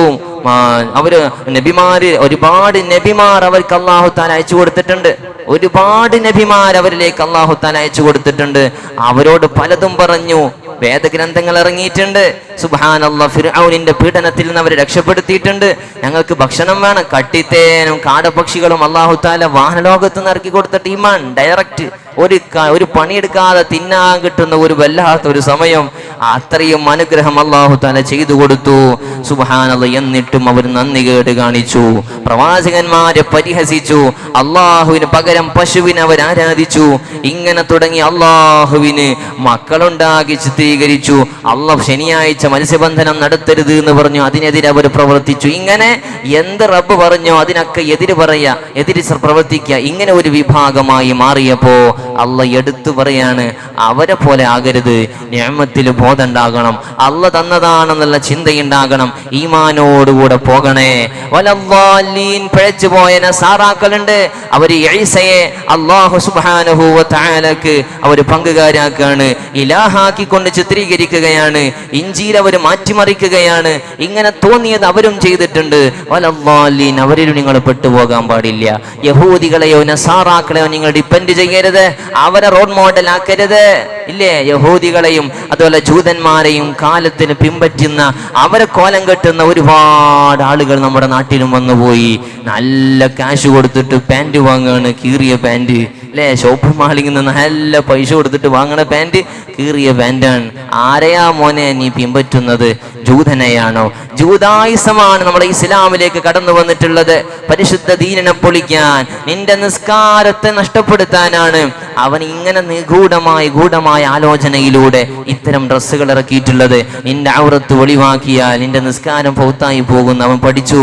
അവര് നബിമാര്, ഒരുപാട് നബിമാർ അവർക്ക് അല്ലാഹു തആല അയച്ചു കൊടുത്തിട്ടുണ്ട്. ഒരുപാട് നബിമാർ അവരിലേക്ക് അല്ലാഹു തആല അയച്ചു കൊടുത്തിട്ടുണ്ട്. അവരോട് പലതും പറഞ്ഞു. വേദഗ്രന്ഥങ്ങൾ ഇറങ്ങിയിട്ടുണ്ട്. സുബ്ഹാനല്ലാഹ്, ഫിർഔനിന്റെ പീഡനത്തിൽ നിന്ന് അവരെ രക്ഷപ്പെടുത്തിയിട്ടുണ്ട്. ഞങ്ങൾക്ക് ഭക്ഷണം വേണം, കട്ടിത്തേനും കാടപക്ഷികളും അല്ലാഹു തആല വാഹനലോകത്ത് നിന്ന് ഇറക്കി കൊടുത്ത ടീമാണ്. ഡയറക്റ്റ് ഒരു പണിയെടുക്കാതെ തിന്നാൻ കിട്ടുന്ന ഒരു വല്ലാത്ത ഒരു സമയം അത്രയും അനുഗ്രഹം അല്ലാഹു തആല ചെയ്തു കൊടുത്തു. സുബ്ഹാനല്ലാഹ്. എന്നിട്ടും അവർ നന്ദി കേട് കാണിച്ചു, പ്രവാചകന്മാരെ പരിഹസിച്ചു, അള്ളാഹുവിന് പകരം പശുവിനെ അവർ ആരാധിച്ചു. ഇങ്ങനെ തുടങ്ങി അള്ളാഹുവിന് മക്കളുണ്ടാക്കി ചിത്രീകരിച്ചു. അള്ളാഹ് ശനിയാഴ്ച മത്സ്യബന്ധനം നടത്തരുത് എന്ന് പറഞ്ഞു, അതിനെതിരെ അവർ പ്രവർത്തിച്ചു. ഇങ്ങനെ എന്ത് റബ്ബ് പറഞ്ഞോ അതിനൊക്കെ എതിര് പറയാ, എതിര് പ്രവർത്തിക്കുക. ഇങ്ങനെ ഒരു വിഭാഗമായി മാറിയപ്പോ അള്ളാഹ് എടുത്തു പറയാണ്, അവരെ പോലെ ആകരുത്. നിഅമത്തിൽ ബോധം ഉണ്ടാകണം, അള്ളാഹ് തന്നതാണെന്നുള്ള ചിന്തയുണ്ടാകണം, ഈമാനോടുകൂടെ പോകണേ. വലദ്ദാലീൻ, പിഴച്ചു പോയ നസാറാക്കളുണ്ട്. അവർ ഈസയെ അല്ലാഹു സുബ്ഹാനഹു വ തആലക്ക് അവർ പങ്കുകാരാക്കാണ്, ഇലാഹാക്കിക്കൊണ്ട് ചിത്രീകരിക്കുകയാണ്. ഇഞ്ചീൽ അവർ മാറ്റിമറിക്കുകയാണ്. ഇങ്ങനെ തോന്നിയത് അവരും ചെയ്തിട്ടുണ്ട്. വലദ്ദാലീൻ, അവരിൽ നിങ്ങൾ പെട്ടുപോകാൻ പാടില്ല. യഹൂദികളെയോ നസാറാക്കളെയോ നിങ്ങൾ ഡിപ്പെൻഡ് ചെയ്യരുത്, അവരെ റോൾ മോഡൽ ആക്കരുത്. ഇല്ലേ, യഹൂദികളെയും അതുപോലെ ജൂതന്മാരെയും കാലത്തിന് പിൻപറ്റുന്ന, അവരെ കോലം കെട്ടുന്ന ഒരുപാട് ആളുകൾ നമ്മുടെ നാട്ടിലും വന്നുപോയി. നല്ല ക്യാഷ് കൊടുത്തിട്ട് പാൻറ് വാങ്ങുകയാണ്, കീറിയ പാൻറ്. അല്ലേ, ഷോപ്പിംഗ് മാളിൽ നിന്ന് നല്ല പൈസ കൊടുത്തിട്ട് വാങ്ങണ പാൻറ് കീറിയ പാൻറ്റാണ്. ആരെയാ മോനെ നീ പിൻപറ്റുന്നത്? ജൂതനെയാണോ? ജൂതായുസമാണ് നമ്മുടെ ഇസ്ലാമിലേക്ക് കടന്നു വന്നിട്ടുള്ളത്. പരിശുദ്ധ ദീനിനെ പൊളിക്കാൻ, നിന്റെ നിസ്കാരത്തെ നഷ്ടപ്പെടുത്താനാണ് അവൻ ഇങ്ങനെ ഗൂഢമായ ആലോചനയിലൂടെ ഇത്തരം ഡ്രസ്സുകൾ ഇറക്കിയിട്ടുള്ളത്. നിന്റെ ഔറത്ത് ഒളിവാക്കിയാൽ നിന്റെ നിസ്കാരം പൗത്തായി പോകുന്ന അവൻ പഠിച്ചു.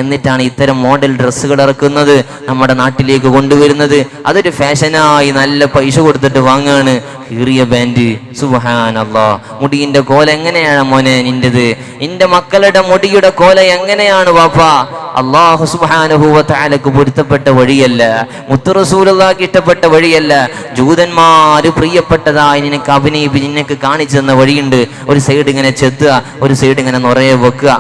എന്നിട്ടാണ് ഇത്തരം മോഡൽ ഡ്രസ്സുകൾ ഇറക്കുന്നത്, നമ്മുടെ നാട്ടിലേക്ക് കൊണ്ടുവരുന്നത്. അതൊരു ഫാഷനായി നല്ല പൈസ കൊടുത്തിട്ട് വാങ്ങാണ് കീറിയ പാൻറ്. സുബ്ഹാനല്ലാഹ്. മുടിയുടെ കോല എങ്ങനെയാണ് മോനെ നിന്റേത്? നിന്റെ മക്കളുടെ മുടിയുടെ കോല എങ്ങനെയാണ് വാപ്പാ? അല്ലാഹു സുബ്ഹാനഹു വ തആലക്ക് പൊരുത്തപ്പെട്ട വഴിയല്ല, മുത്ത് റസൂലുള്ളാഹിക്ക് ഇഷ്ടപ്പെട്ട വഴിയല്ല. ജൂതന്മാര് പ്രിയപ്പെട്ടതായി നിനക്ക് അഭിനയിപ്പിച്ച് നിനക്ക് കാണിച്ചു തന്ന വഴിയുണ്ട്. ഒരു സൈഡ് ഇങ്ങനെ ചെത്തുക, ഒരു സൈഡ് ഇങ്ങനെ നിറയെ വെക്കുക.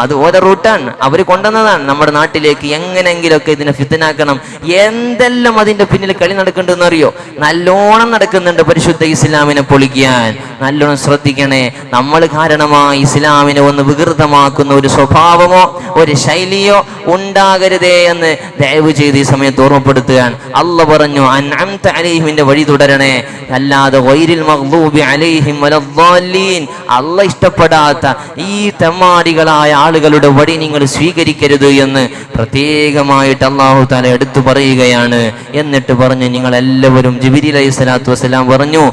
അത് ഓരോ റൂട്ടാണ്, അവർ കൊണ്ടുവന്നതാണ് നമ്മുടെ നാട്ടിലേക്ക്. എങ്ങനെങ്കിലൊക്കെ ഇതിനെ ഫിത്തനാക്കണം. എന്തെല്ലാം അതിന്റെ പിന്നിൽ കളി നടക്കുന്നുണ്ടെന്ന് അറിയോ? നല്ലോണം നടക്കുന്നുണ്ട് പരിശുദ്ധ ഇസ്ലാമിനെ പൊളിക്കാൻ. നല്ലോണം ശ്രദ്ധിക്കണേ. നമ്മൾ കാരണമായി ഇസ്ലാമിനെ ഒന്ന് വികൃതമാക്കുന്ന ഒരു സ്വഭാവമോ ഒരു ശൈലിയോ ഉണ്ടാകരുതേ എന്ന് ദയവ് ചെയ്ത് ഈ സമയത്ത് ഓർമ്മപ്പെടുത്തുകയാണ്. അല്ലാഹ് പറഞ്ഞു, അൻഅംത അലൈഹിമിന്റെ വഴി തുടരണേ, അല്ലാതെ ഗൈറിൽ മഗ്ദൂബി അലൈഹിം വലദ്ദാലീൻ, അല്ലാഹ് ഇഷ്ടപ്പെടാത്ത ഈ തെമ്മാടികളായ ആളുകളുടെ വഴി നിങ്ങൾ സ്വീകരിക്കരുത് എന്ന് പ്രത്യേകമായിട്ട് അല്ലാഹു തആല എടുത്തു പറയുകയാണ്. എന്നിട്ട് പറഞ്ഞു, നിങ്ങൾ എല്ലാവരും ജിബ്രീൽ അലൈഹിസ്സലാത്തു വസ്സലാം പറഞ്ഞു,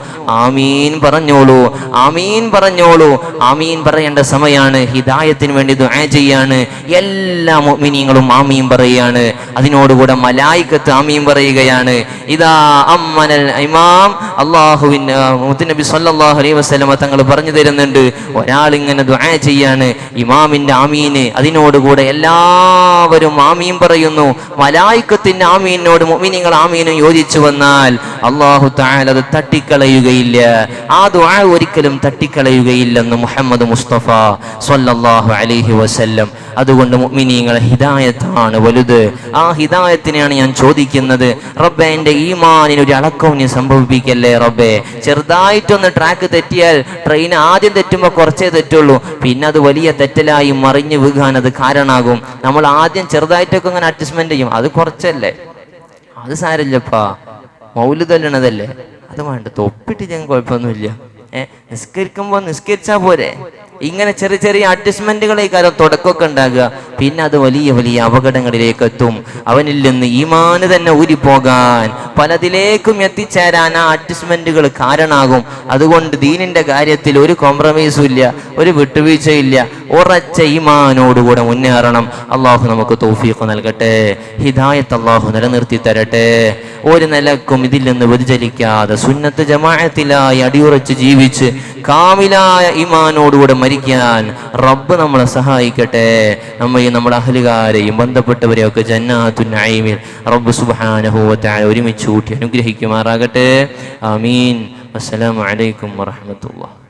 ആമീൻ പറഞ്ഞോളൂ, ആമീൻ പറഞ്ഞോളൂ. ആമീൻ പറയേണ്ട സമയമാണ്. ഹിദായത്തിന് വേണ്ടി ദുആ ചെയ്യാണ്. എല്ലാ മുഅ്മിനീങ്ങളും ആമീൻ പറയുകയാണ്. അതിനോടുകൂടെ മലായികത്ത് ആമീൻ പറയുകയാണ്. ഇദാ അമ്മനൽ ഇമാം, അല്ലാഹുവിന്റെ മുത്തുനബി സ്വല്ലല്ലാഹു അലൈഹി വസല്ലമ തങ്ങൾ പറഞ്ഞു തരുന്നുണ്ട്, ഒരാൾ ഇങ്ങനെ ദുആ ചെയ്യാണ്, ഇമാമിന്റെ ആമീന്, അതിനോടുകൂടെ എല്ലാവരും ആമീൻ പറയുന്നു. മലായികത്തിന്റെ ആമീനോട് മുഅ്മിനീങ്ങൾ ആമീനും യോജിച്ചു വന്നാൽ അല്ലാഹു തആല അത് തട്ടിക്കളയുകയില്ല. ആ ദുആ ഒരിക്കലും തട്ടിക്കളയുകയില്ലെന്ന് മുഹമ്മദ് മുസ്തഫ സ്വല്ലല്ലാഹു അലൈഹി വസല്ലം. അതുകൊണ്ട് മുഅ്മിനീങ്ങളെ ഹിദായത്താണ് വലുത്. ആ ഹിദായത്തിനെയാണ് ഞാൻ ചോദിക്കുന്നത്. റബ്ബേ, എൻ്റെ ഈമാനിന് ഒരു അളക്കവും നീ സംഭവിപ്പിക്കല്ലേ റബ്ബേ. ചെറുതായിട്ടൊന്ന് ട്രാക്ക് തെറ്റിയാൽ, ട്രെയിൻ ആദ്യം തെറ്റുമ്പോൾ കുറച്ചേ തെറ്റുള്ളൂ, പിന്നെ അത് വലിയ തെറ്റലായി മറിഞ്ഞു വീകാൻ അത് കാരണമാകും. നമ്മൾ ആദ്യം ചെറുതായിട്ടൊക്കെ ഇങ്ങനെ അഡ്ജസ്റ്റ്മെന്റ് ചെയ്യും, അത് കുറച്ചല്ലേ, അത് സാരല്ലപ്പാ, മൗലിദല്ലണതല്ലേ, അത് വേണ്ട, തൊപ്പിട്ട് ഞാൻ കുഴപ്പമൊന്നുമില്ല, നിസ്കരിക്കുമ്പോൾ നിസ്കരിച്ചാൽ പോരെ. ഇങ്ങനെ ചെറിയ ചെറിയ അഡ്ജസ്റ്റ്മെന്റുകളേക്കാരം തുടക്കമൊക്കെ ഉണ്ടാകുക, പിന്നെ അത് വലിയ വലിയ അപകടങ്ങളിലേക്ക് എത്തും. അവനിൽ നിന്ന് ഈമാന് തന്നെ ഊരിപ്പോകാൻ, പലതിലേക്കും എത്തിച്ചേരാൻ ആ അഡ്ജസ്റ്റ്മെന്റുകൾ കാരണമാകും. അതുകൊണ്ട് ദീനിന്റെ കാര്യത്തിൽ ഒരു കോംപ്രമൈസും ഇല്ല, ഒരു വിട്ടുവീഴ്ചയില്ല. ഉറച്ച ഈമാനോടുകൂടെ മുന്നേറണം. അള്ളാഹു നമുക്ക് തൗഫീഖ് നൽകട്ടെ, ഹിദായത്ത് അള്ളാഹു നിലനിർത്തി തരട്ടെ. ഒരു നിലക്കും ഇതിൽ നിന്ന് വ്യതിചലിക്കാതെ സുന്നത്ത് ജമാഅത്തിലായി അടിയുറച്ച് ജീവിച്ച് കാമിലായ ഈമാനോടുകൂടെ മരിക്കാൻ റബ്ബ് നമ്മളെ സഹായിക്കട്ടെ. നമ്മയും നമ്മുടെ അഹ്ലുകാരെയും ബന്ധപ്പെട്ടവരെയൊക്കെ ജന്നാത്തുൻ നഈമിൽ റബ്ബ് സുബ്ഹാനഹു വ തആല ഒരുമിച്ച് കൂട്ടി അനുഗ്രഹിക്കുമാറാകട്ടെ. ആമീൻ. അസ്സലാമു അലൈക്കും വറഹ്മത്തുള്ളാഹി.